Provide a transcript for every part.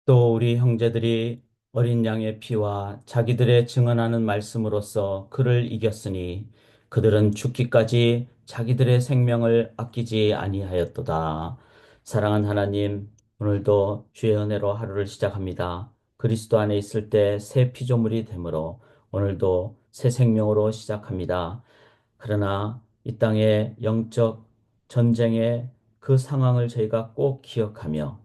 또 우리 형제들이 어린 양의 피와 자기들의 증언하는 말씀으로써 그를 이겼으니 그들은 죽기까지 자기들의 생명을 아끼지 아니하였도다. 사랑하는 하나님, 오늘도 주의 은혜로 하루를 시작합니다. 그리스도 안에 있을 때 새 피조물이 되므로 오늘도 새 생명으로 시작합니다. 그러나 이 땅의 영적 전쟁의 그 상황을 저희가 꼭 기억하며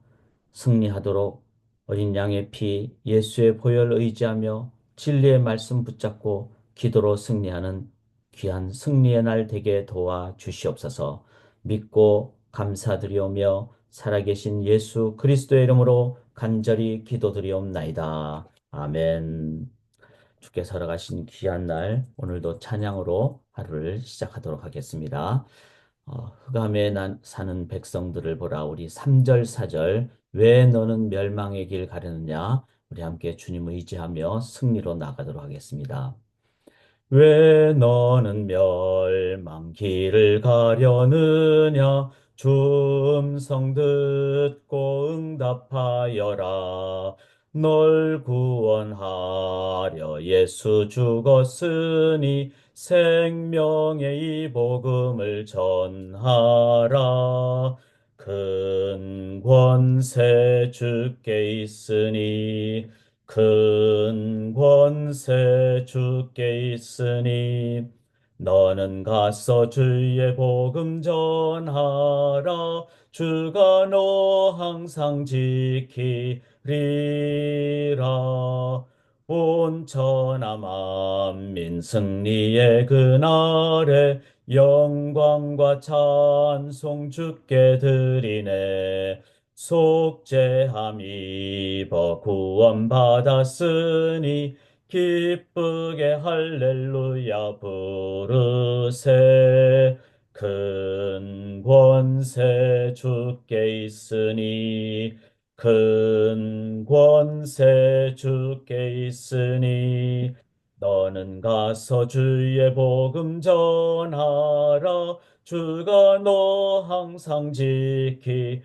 승리하도록 어린 양의 피 예수의 보혈 의지하며 진리의 말씀 붙잡고 기도로 승리하는 귀한 승리의 날 되게 도와 주시옵소서. 믿고 감사드리오며 살아계신 예수 그리스도의 이름으로 간절히 기도드리옵나이다. 아멘. 주께서 살아가신 귀한 날 오늘도 찬양으로 하루를 시작하도록 하겠습니다. 흑암에 사는 백성들을 보라. 우리 3절 4절 왜 너는 멸망의 길 가려느냐. 우리 함께 주님 의지하며 승리로 나가도록 하겠습니다. 왜 너는 멸망길을 가려느냐. 주 음성 듣고 응답하여라. 널 구원하려 예수 죽었으니 생명의 이 복음을 전하라. 큰 권세 주께 있으니 큰 권세 주께 있으니 너는 가서 주의 복음 전하라. 주가 너 항상 지키리라. 온 천하 만민 승리의 그날에 영광과 찬송 주께 드리네. 속죄함 입어 구원받았으니 기쁘게 할렐루야 부르세. 큰 권세 주께 있으니 큰 권세 주께 있으니 너는 가서 주의 복음 전하라. 주가 너 항상 지키리라.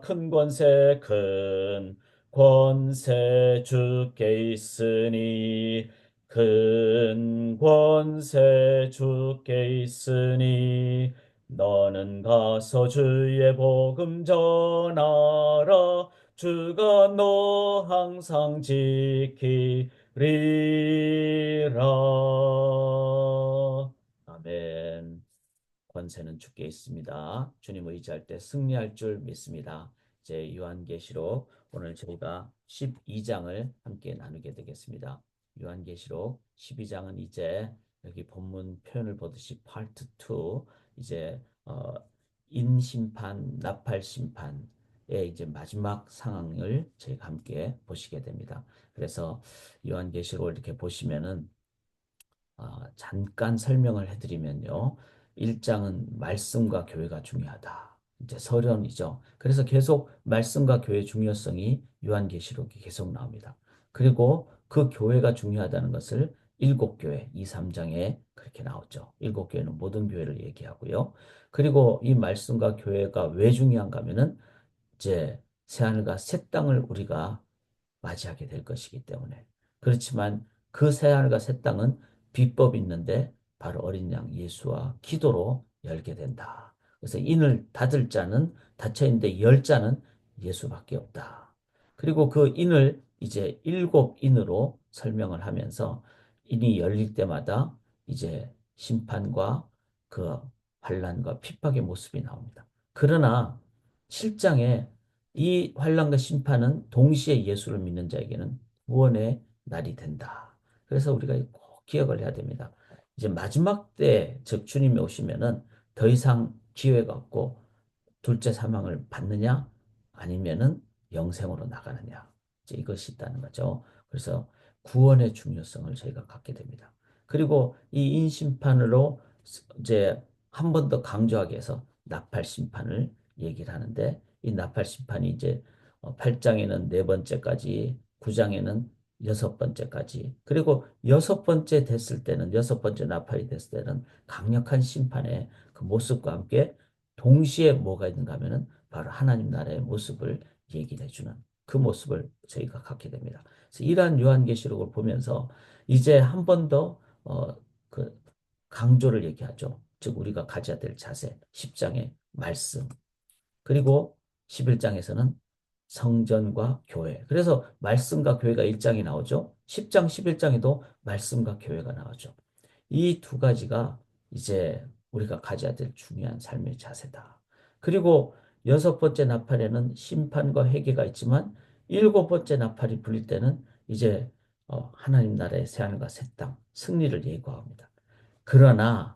큰 권세 큰 권세 주께 있으니 큰 권세 주께 있으니 너는 가서 주의 복음 전하라. 주가 너 항상 지키리라. 아멘. 권세는 주께 있습니다. 주님 의지할 때 승리할 줄 믿습니다. 이제 요한계시록 오늘 저희가 12장을 함께 나누게 되겠습니다. 요한계시록 12장은 이제 여기 본문 표현을 보듯이 파트 2 이제 인심판, 나팔심판의 이제 마지막 상황을 저희가 함께 보시게 됩니다. 그래서 요한계시록을 이렇게 보시면은 잠깐 설명을 해드리면요. 1장은 말씀과 교회가 중요하다. 이제 서론이죠. 그래서 계속 말씀과 교회의 중요성이 요한계시록에 계속 나옵니다. 그리고 그 교회가 중요하다는 것을 일곱 교회, 2, 3장에 그렇게 나오죠. 일곱 교회는 모든 교회를 얘기하고요. 그리고 이 말씀과 교회가 왜 중요한가 하면은 이제 새하늘과 새 땅을 우리가 맞이하게 될 것이기 때문에. 그렇지만 그 새하늘과 새 땅은 비법이 있는데 바로 어린 양 예수와 기도로 열게 된다. 그래서 인을 닫을 자는 닫혀 있는데 열 자는 예수밖에 없다. 그리고 그 인을 이제 일곱 인으로 설명을 하면서 인이 열릴 때마다 이제 심판과 그 환란과 핍박의 모습이 나옵니다. 그러나 7장에 이 환란과 심판은 동시에 예수를 믿는 자에게는 구원의 날이 된다. 그래서 우리가 꼭 기억을 해야 됩니다. 이제 마지막 때, 즉 주님이 오시면은 더 이상 기회가 없고 둘째 사망을 받느냐 아니면은 영생으로 나가느냐. 이제 이것이 있다는 거죠. 그래서 구원의 중요성을 저희가 갖게 됩니다. 그리고 이 인심판으로 이제 한 번 더 강조하기 위해서 나팔 심판을 얘기를 하는데 이 나팔 심판이 이제 8장에는 네 번째까지, 9장에는 여섯 번째까지, 그리고 여섯 번째 됐을 때는, 여섯 번째 나팔이 됐을 때는 강력한 심판의 그 모습과 함께 동시에 뭐가 있는가 하면은 바로 하나님 나라의 모습을 얘기를 해주는 그 모습을 저희가 갖게 됩니다. 그래서 이러한 요한계시록을 보면서 이제 한 번 더 그 강조를 얘기하죠. 즉 우리가 가져야 될 자세, 10장의 말씀, 그리고 11장에서는 성전과 교회. 그래서 말씀과 교회가 1장이 나오죠. 10장, 11장에도 말씀과 교회가 나오죠. 이 두 가지가 이제 우리가 가져야 될 중요한 삶의 자세다. 그리고 여섯 번째 나팔에는 심판과 회개가 있지만 일곱 번째 나팔이 불릴 때는 이제 하나님 나라의 새하늘과 새 땅, 승리를 예고합니다. 그러나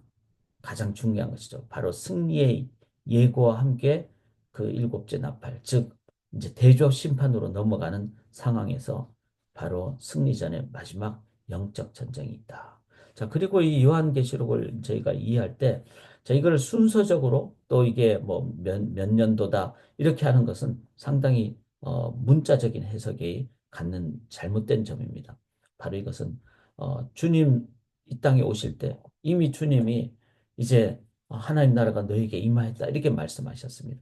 가장 중요한 것이죠. 바로 승리의 예고와 함께 그 일곱째 나팔, 즉 이제 대조 심판으로 넘어가는 상황에서 바로 승리전의 마지막 영적 전쟁이 있다. 자, 그리고 이 요한계시록을 저희가 이해할 때, 자, 이걸 순서적으로 또 이게 뭐 몇 년도다 이렇게 하는 것은 상당히 문자적인 해석이 갖는 잘못된 점입니다. 바로 이것은 주님 이 땅에 오실 때 이미 주님이 이제 하나님 나라가 너에게 임하였다 이렇게 말씀하셨습니다.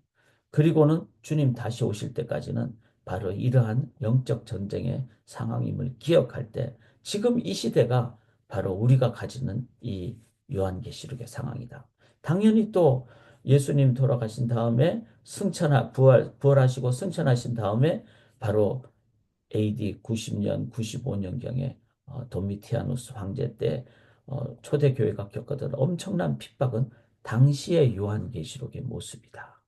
그리고는 주님 다시 오실 때까지는 바로 이러한 영적 전쟁의 상황임을 기억할 때 지금 이 시대가 바로 우리가 가지는 이 요한계시록의 상황이다. 당연히 또 예수님 돌아가신 다음에 부활하시고 승천하신 다음에 바로 AD 90년, 95년경에 도미티아누스 황제 때 초대 교회가 겪었던 엄청난 핍박은 당시의 요한계시록의 모습이다.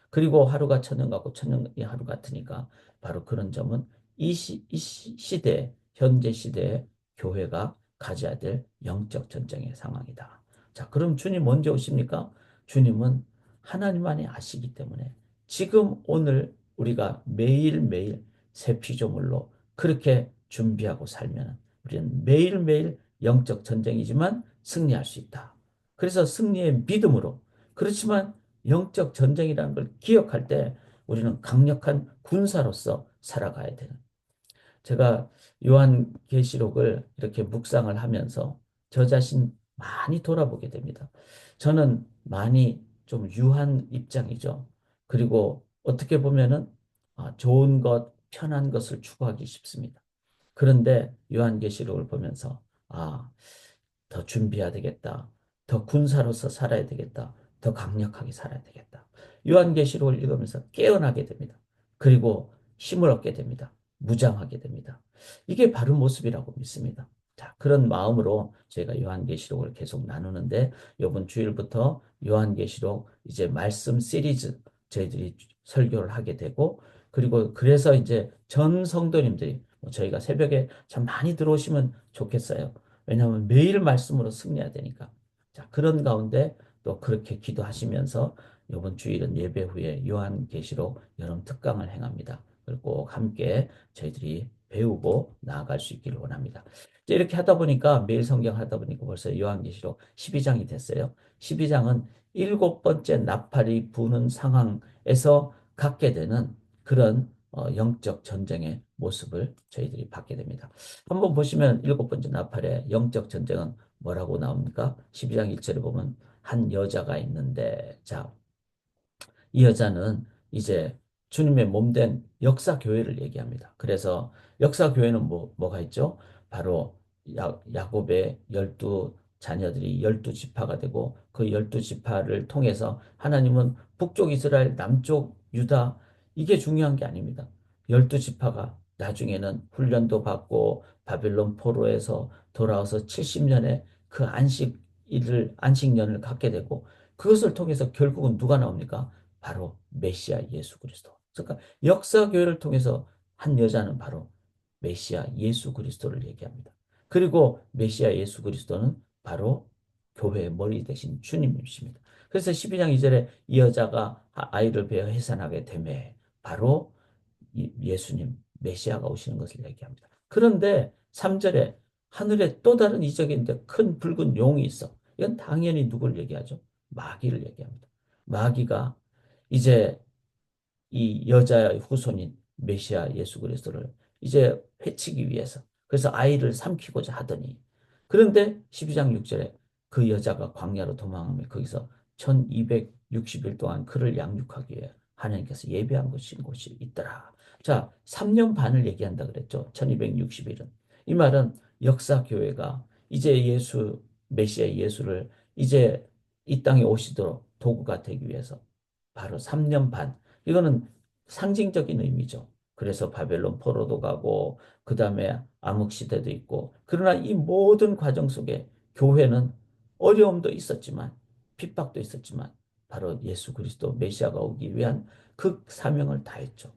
그리고 하루가 천년 같고 천년이 하루 같으니까 바로 그런 점은 이 시대, 현재 시대의 교회가 가져야 될 영적 전쟁의 상황이다. 자, 그럼 주님 언제 오십니까? 주님은 하나님 안에 아시기 때문에 지금 오늘 우리가 매일매일 새 피조물로 그렇게 준비하고 살면 우리는 매일매일 영적 전쟁이지만 승리할 수 있다. 그래서 승리의 믿음으로 그렇지만 영적 전쟁이라는 걸 기억할 때 우리는 강력한 군사로서 살아가야 되는. 제가 요한계시록을 이렇게 묵상을 하면서 저 자신 많이 돌아보게 됩니다. 저는 많이 좀 유한 입장이죠. 그리고 어떻게 보면은 좋은 것, 편한 것을 추구하기 쉽습니다. 그런데 요한계시록을 보면서 더 준비해야 되겠다. 더 군사로서 살아야 되겠다. 더 강력하게 살아야 되겠다. 요한계시록을 읽으면서 깨어나게 됩니다. 그리고 힘을 얻게 됩니다. 무장하게 됩니다. 이게 바른 모습이라고 믿습니다. 자, 그런 마음으로 저희가 요한계시록을 계속 나누는데 이번 주일부터 요한계시록 이제 말씀 시리즈 저희들이 설교를 하게 되고 그리고 그래서 이제 전 성도님들이 저희가 새벽에 참 많이 들어오시면 좋겠어요. 왜냐하면 매일 말씀으로 승리해야 되니까. 자, 그런 가운데 또 그렇게 기도하시면서 이번 주일은 예배 후에 요한계시록 여름 특강을 행합니다. 그리고 꼭 함께 저희들이 배우고 나아갈 수 있기를 원합니다. 이제 이렇게 하다 보니까 매일 성경 하다 보니까 벌써 요한계시록 12장이 됐어요. 12장은 일곱 번째 나팔이 부는 상황에서 갖게 되는 그런 영적 전쟁의 모습을 저희들이 받게 됩니다. 한번 보시면 일곱 번째 나팔의 영적 전쟁은 뭐라고 나옵니까? 12장 1절에 보면 한 여자가 있는데 자, 이 여자는 이제 주님의 몸된 역사교회를 얘기합니다. 그래서 역사교회는 뭐가 있죠? 바로 야곱의 12자녀들이 12지파가 되고 그 12지파를 통해서 하나님은 북쪽 이스라엘, 남쪽 유다 이게 중요한 게 아닙니다. 12지파가 나중에는 훈련도 받고 바벨론 포로에서 돌아와서 70년에 그 안식년을 갖게 되고 그것을 통해서 결국은 누가 나옵니까? 바로 메시아 예수 그리스도. 그러니까 역사 교회를 통해서 한 여자는 바로 메시아 예수 그리스도를 얘기합니다. 그리고 메시아 예수 그리스도는 바로 교회의 머리 대신 주님이십니다. 그래서 12장 2절에 이 여자가 아이를 베어 해산하게 되매 바로 예수님 메시아가 오시는 것을 얘기합니다. 그런데 3절에 하늘에 또 다른 이적인데 큰 붉은 용이 있어. 이건 당연히 누굴 얘기하죠? 마귀를 얘기합니다. 마귀가 이제 이 여자의 후손인 메시아 예수 그리스도를 이제 해치기 위해서 그래서 아이를 삼키고자 하더니 그런데 12장 6절에 그 여자가 광야로 도망하며 거기서 1260일 동안 그를 양육하기 위해 하나님께서 예비한 곳이 있더라. 자, 3년 반을 얘기한다 그랬죠. 1260일은. 이 말은 역사 교회가 이제 메시아 예수를 이제 이 땅에 오시도록 도구가 되기 위해서 바로 3년 반. 이거는 상징적인 의미죠. 그래서 바벨론 포로도 가고 그 다음에 암흑 시대도 있고 그러나 이 모든 과정 속에 교회는 어려움도 있었지만 핍박도 있었지만 바로 예수 그리스도 메시아가 오기 위한 그 사명을 다했죠.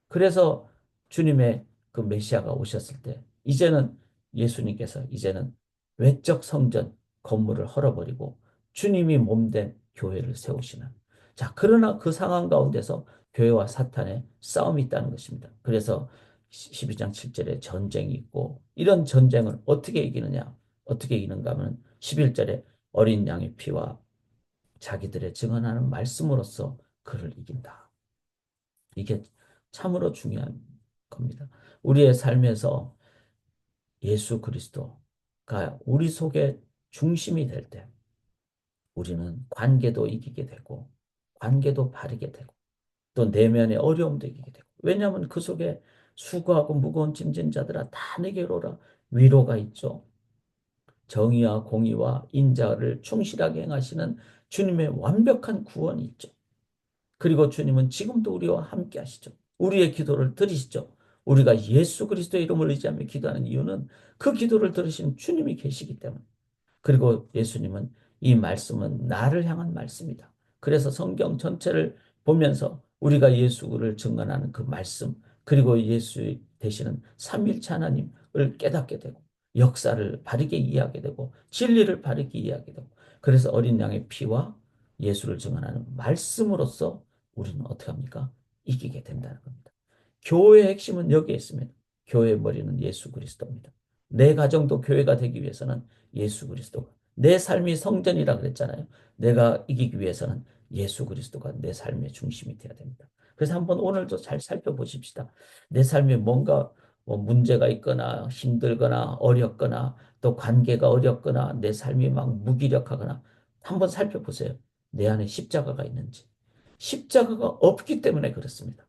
그래서 주님의 그 메시아가 오셨을 때 이제는 예수님께서 이제는 외적 성전 건물을 헐어버리고 주님이 몸된 교회를 세우시는. 자, 그러나 그 상황 가운데서 교회와 사탄의 싸움이 있다는 것입니다. 그래서 12장 7절에 전쟁이 있고 이런 전쟁을 어떻게 이기느냐? 어떻게 이기는가 하면 11절에 어린 양의 피와 자기들의 증언하는 말씀으로써 그를 이긴다. 이게 참으로 중요한 겁니다. 우리의 삶에서 예수 그리스도가 우리 속에 중심이 될 때 우리는 관계도 이기게 되고 관계도 바르게 되고 또 내면의 어려움도 이기게 되고 왜냐하면 그 속에 수고하고 무거운 짐진 자들아 다 내게로 오라 위로가 있죠. 정의와 공의와 인자를 충실하게 행하시는 주님의 완벽한 구원이 있죠. 그리고 주님은 지금도 우리와 함께 하시죠. 우리의 기도를 들으시죠. 우리가 예수 그리스도의 이름을 의지하며 기도하는 이유는 그 기도를 들으신 주님이 계시기 때문에. 그리고 예수님은 이 말씀은 나를 향한 말씀이다. 그래서 성경 전체를 보면서 우리가 예수를 증언하는 그 말씀, 그리고 예수 되시는 삼위일체 하나님을 깨닫게 되고 역사를 바르게 이해하게 되고 진리를 바르게 이해하게 되고 그래서 어린 양의 피와 예수를 증언하는 말씀으로써 우리는 어떻게 합니까? 이기게 된다는 겁니다. 교회의 핵심은 여기에 있습니다. 교회의 머리는 예수 그리스도입니다. 내 가정도 교회가 되기 위해서는 예수 그리스도가 내 삶이 성전이라 그랬잖아요. 내가 이기기 위해서는 예수 그리스도가 내 삶의 중심이 되어야 됩니다. 그래서 한번 오늘도 잘 살펴보십시다. 내 삶에 뭔가 뭐 문제가 있거나 힘들거나 어렵거나 또 관계가 어렵거나 내 삶이 막 무기력하거나 한번 살펴보세요. 내 안에 십자가가 있는지. 십자가가 없기 때문에 그렇습니다.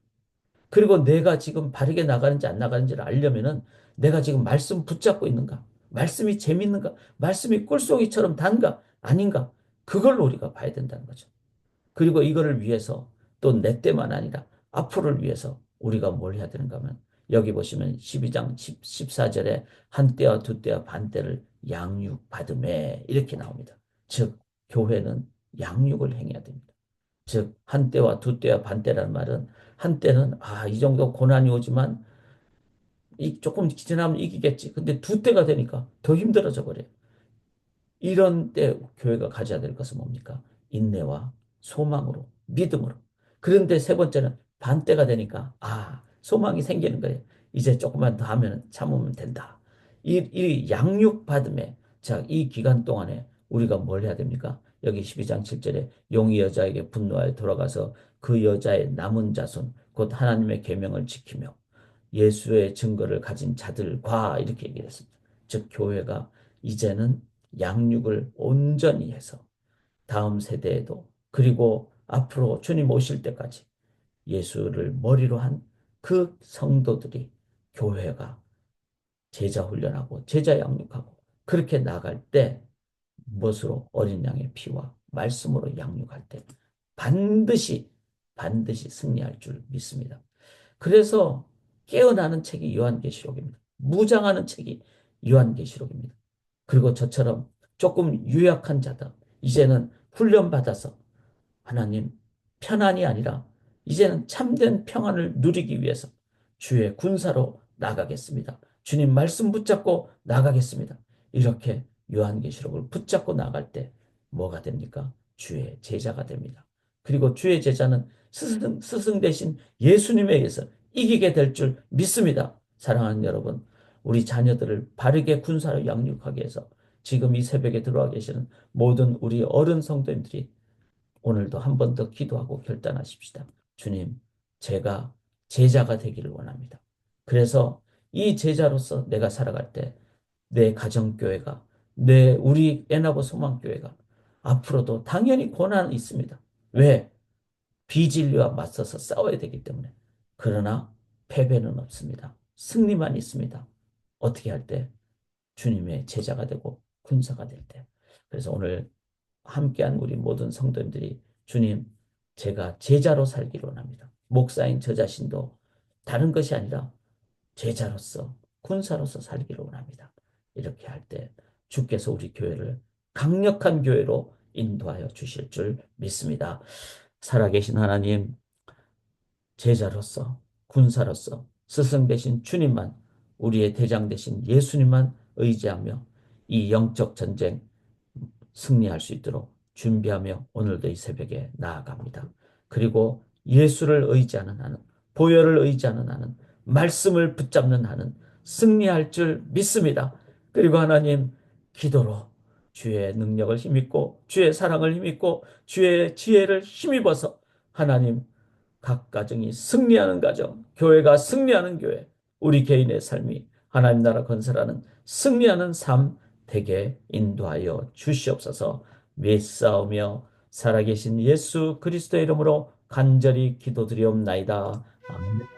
그리고 내가 지금 바르게 나가는지 안 나가는지를 알려면은 내가 지금 말씀 붙잡고 있는가? 말씀이 재밌는가? 말씀이 꿀송이처럼 단가? 아닌가? 그걸 우리가 봐야 된다는 거죠. 그리고 이거를 위해서 또 내 때만 아니라 앞으로를 위해서 우리가 뭘 해야 되는가 하면 여기 보시면 12장 14절에 한 때와 두 때와 반 때를 양육받음에 이렇게 나옵니다. 즉 교회는 양육을 행해야 됩니다. 즉 한때와 두때와 반때라는 말은 한때는 이 정도 고난이 오지만 조금 지나면 이기겠지. 근데 두 때가 되니까 더 힘들어져 버려요. 이런 때 교회가 가져야 될 것은 뭡니까? 인내와 소망으로, 믿음으로. 그런데 세 번째는 반때가 되니까, 소망이 생기는 거예요. 이제 조금만 더 하면 참으면 된다. 이 양육받음에, 자, 이 기간 동안에 우리가 뭘 해야 됩니까? 여기 12장 7절에 용이 여자에게 분노하여 돌아가서 그 여자의 남은 자손, 곧 하나님의 계명을 지키며 예수의 증거를 가진 자들과 이렇게 얘기를 했습니다. 즉, 교회가 이제는 양육을 온전히 해서 다음 세대에도 그리고 앞으로 주님 오실 때까지 예수를 머리로 한 그 성도들이 교회가 제자 훈련하고 제자 양육하고 그렇게 나갈 때 무엇으로 어린 양의 피와 말씀으로 양육할 때 반드시 반드시 승리할 줄 믿습니다. 그래서 깨어나는 책이 요한계시록입니다. 무장하는 책이 요한계시록입니다. 그리고 저처럼 조금 유약한 자들, 이제는 훈련받아서 하나님 편안이 아니라 이제는 참된 평안을 누리기 위해서 주의 군사로 나가겠습니다. 주님 말씀 붙잡고 나가겠습니다. 이렇게 요한계시록을 붙잡고 나갈 때 뭐가 됩니까? 주의 제자가 됩니다. 그리고 주의 제자는 스승 대신 예수님에 의해서 이기게 될 줄 믿습니다. 사랑하는 여러분, 우리 자녀들을 바르게 군사로 양육하기 위해서 지금 이 새벽에 들어와 계시는 모든 우리 어른 성도님들이 오늘도 한 번 더 기도하고 결단하십시다. 주님, 제가 제자가 되기를 원합니다. 그래서 이 제자로서 내가 살아갈 때 내 가정교회가, 우리 애나보 소망교회가 앞으로도 당연히 고난이 있습니다. 왜? 비진리와 맞서서 싸워야 되기 때문에. 그러나 패배는 없습니다. 승리만 있습니다. 어떻게 할 때? 주님의 제자가 되고 군사가 될 때. 그래서 오늘 함께한 우리 모든 성도님들이 주님, 제가 제자로 살기를 원합니다. 목사인 저 자신도 다른 것이 아니라 제자로서, 군사로서 살기를 원합니다. 이렇게 할 때 주께서 우리 교회를 강력한 교회로 인도하여 주실 줄 믿습니다. 살아계신 하나님, 제자로서, 군사로서 스승 되신 주님만, 우리의 대장 되신 예수님만 의지하며 이 영적 전쟁 승리할 수 있도록 준비하며 오늘도 이 새벽에 나아갑니다. 그리고 예수를 의지하는 나는, 보혈을 의지하는 나는, 말씀을 붙잡는 나는 승리할 줄 믿습니다. 그리고 하나님, 기도로 주의 능력을 힘입고 주의 사랑을 힘입고 주의 지혜를 힘입어서 하나님, 각 가정이 승리하는 가정, 교회가 승리하는 교회, 우리 개인의 삶이 하나님 나라 건설하는 승리하는 삶 되게 인도하여 주시옵소서. 믿사오며 살아계신 예수 그리스도의 이름으로 간절히 기도드리옵나이다. 아멘.